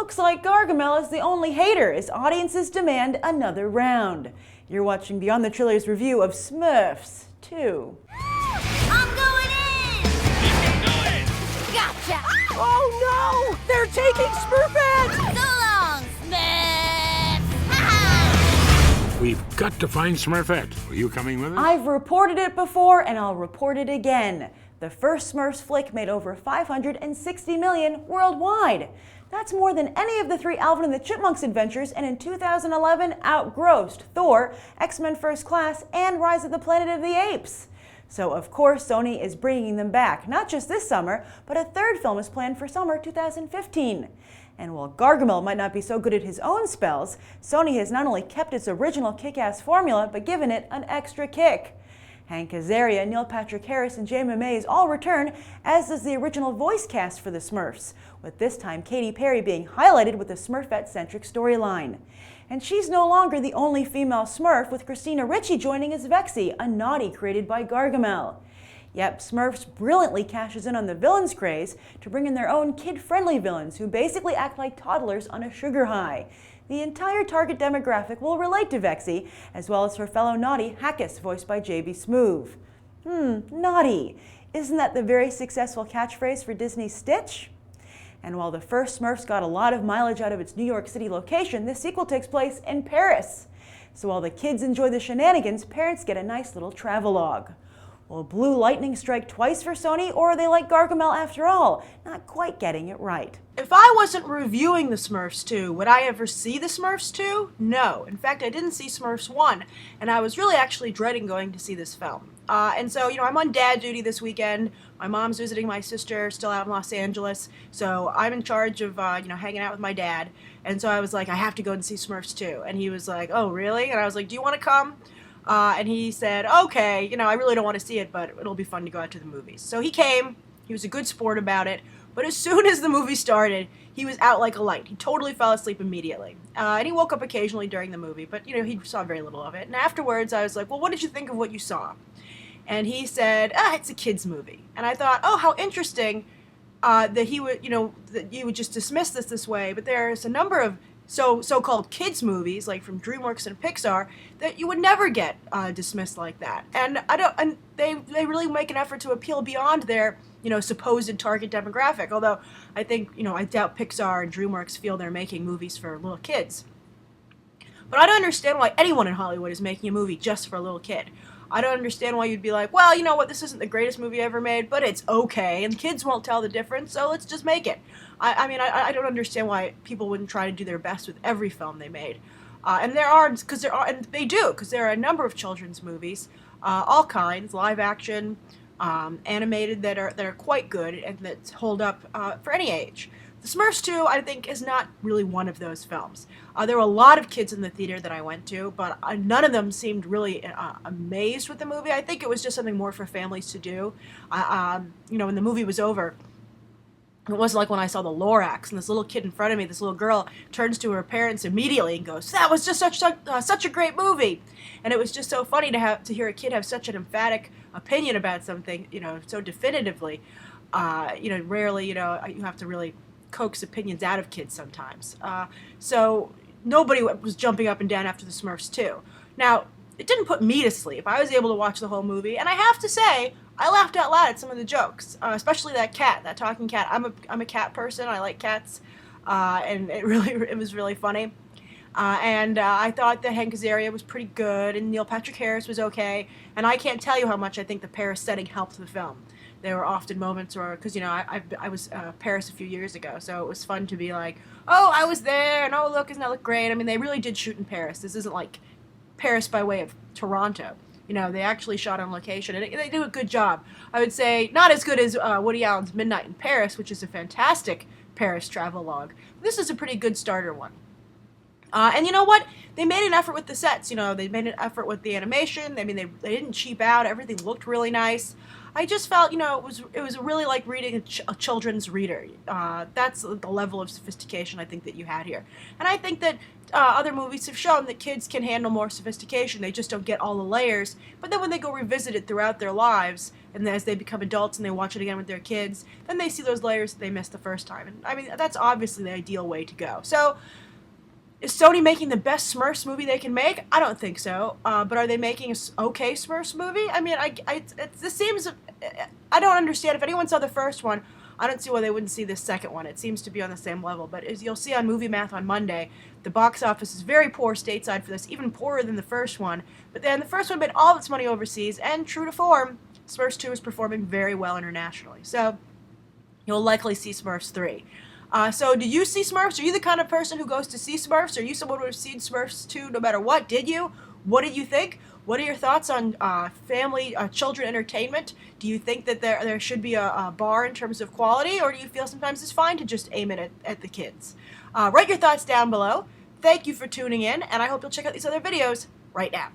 looks like Gargamel is the only hater as audiences demand another round. You're watching Beyond the Trailers review of Smurfs 2. I'm going in! Keep going! Gotcha! Oh no! They're taking Smurfette! So long, Smurfs! Ha! We've got to find Smurfette. Are you coming with us? I've reported it before and I'll report it again. The first Smurfs flick made over $560 million worldwide. That's more than any of the three Alvin and the Chipmunks adventures, and in 2011 outgrossed Thor, X-Men First Class, and Rise of the Planet of the Apes. So of course Sony is bringing them back, not just this summer, but a third film is planned for summer 2015. And while Gargamel might not be so good at his own spells, Sony has not only kept its original kick-ass formula, but given it an extra kick. Hank Azaria, Neil Patrick Harris, and Jayma Mays all return, as does the original voice cast for the Smurfs, with this time Katy Perry being highlighted with a Smurfette-centric storyline. And she's no longer the only female Smurf, with Christina Ricci joining as Vexy, a naughty created by Gargamel. Yep, Smurfs brilliantly cashes in on the villains craze to bring in their own kid-friendly villains who basically act like toddlers on a sugar high. The entire target demographic will relate to Vexy, as well as her fellow naughty Hackus, voiced by J.B. Smoove. Naughty. Isn't that the very successful catchphrase for Disney's Stitch? And while the first Smurfs got a lot of mileage out of its New York City location, this sequel takes place in Paris. So while the kids enjoy the shenanigans, parents get a nice little travelogue. Will Blue Lightning strike twice for Sony, or are they like Gargamel after all, not quite getting it right? If I wasn't reviewing the Smurfs 2, would I ever see the Smurfs 2? No. In fact, I didn't see Smurfs 1, and I was really actually dreading going to see this film. And so, I'm on dad duty this weekend. My mom's visiting my sister, still out in Los Angeles, so I'm in charge of, hanging out with my dad. And so I was like, I have to go and see Smurfs 2. And he was like, oh, really? And I was like, do you want to come? And he said, okay, I really don't want to see it, but it'll be fun to go out to the movies. So he came. He was a good sport about it. But as soon as the movie started, he was out like a light. He totally fell asleep immediately. And he woke up occasionally during the movie, but, he saw very little of it. And afterwards, I was like, well, what did you think of what you saw? And he said, it's a kid's movie. And I thought, oh, how interesting that he would, that you would just dismiss this way. But there's a number of so-called kids movies, like from DreamWorks and Pixar, that you would never get dismissed like that. And they really make an effort to appeal beyond their supposed target demographic. Although I think I doubt Pixar and DreamWorks feel they're making movies for little kids. But I don't understand why anyone in Hollywood is making a movie just for a little kid. I don't understand why you'd be like, well, you know what, this isn't the greatest movie ever made, but it's okay, and kids won't tell the difference, so let's just make it. I don't understand why people wouldn't try to do their best with every film they made. And there are a number of children's movies, all kinds, live action, animated, that are quite good and that hold up for any age. The Smurfs 2, I think, is not really one of those films. There were a lot of kids in the theater that I went to, but none of them seemed really amazed with the movie. I think it was just something more for families to do. When the movie was over, it wasn't like when I saw the Lorax, and this little kid in front of me, this little girl, turns to her parents immediately and goes, "That was just such a great movie." And it was just so funny to hear a kid have such an emphatic opinion about something, so definitively. Rarely, you have to really coax opinions out of kids sometimes. So nobody was jumping up and down after the Smurfs 2. Now, it didn't put me to sleep. I was able to watch the whole movie, and I have to say, I laughed out loud at some of the jokes, especially that talking cat. I'm a cat person. I like cats, and it was really funny. I thought that Hank Azaria was pretty good, and Neil Patrick Harris was okay. And I can't tell you how much I think the Paris setting helped the film. There were often moments where, because I was Paris a few years ago, so it was fun to be like, oh, I was there, and oh, look, doesn't that look great? I mean, they really did shoot in Paris. This isn't like Paris by way of Toronto. They actually shot on location, and they do a good job. I would say not as good as Woody Allen's Midnight in Paris, which is a fantastic Paris travelogue. This is a pretty good starter one. And you know what? They made an effort with the sets. They made an effort with the animation. They didn't cheap out. Everything looked really nice. I just felt, it was really like reading a children's reader. That's the level of sophistication I think that you had here. And I think that other movies have shown that kids can handle more sophistication. They just don't get all the layers. But then when they go revisit it throughout their lives, and as they become adults and they watch it again with their kids, then they see those layers that they missed the first time. And I mean, that's obviously the ideal way to go. So, is Sony making the best Smurfs movie they can make? I don't think so. But are they making an okay Smurfs movie? I mean, this seems... I don't understand. If anyone saw the first one, I don't see why they wouldn't see this second one. It seems to be on the same level. But as you'll see on Movie Math on Monday, the box office is very poor stateside for this, even poorer than the first one. But then the first one made all its money overseas, and true to form, Smurfs 2 is performing very well internationally. So you'll likely see Smurfs 3. So do you see Smurfs? Are you the kind of person who goes to see Smurfs? Are you someone who has seen Smurfs 2 no matter what? Did you? What did you think? What are your thoughts on family, children entertainment? Do you think that there should be a bar in terms of quality, or do you feel sometimes it's fine to just aim it at the kids? Write your thoughts down below. Thank you for tuning in, and I hope you'll check out these other videos right now.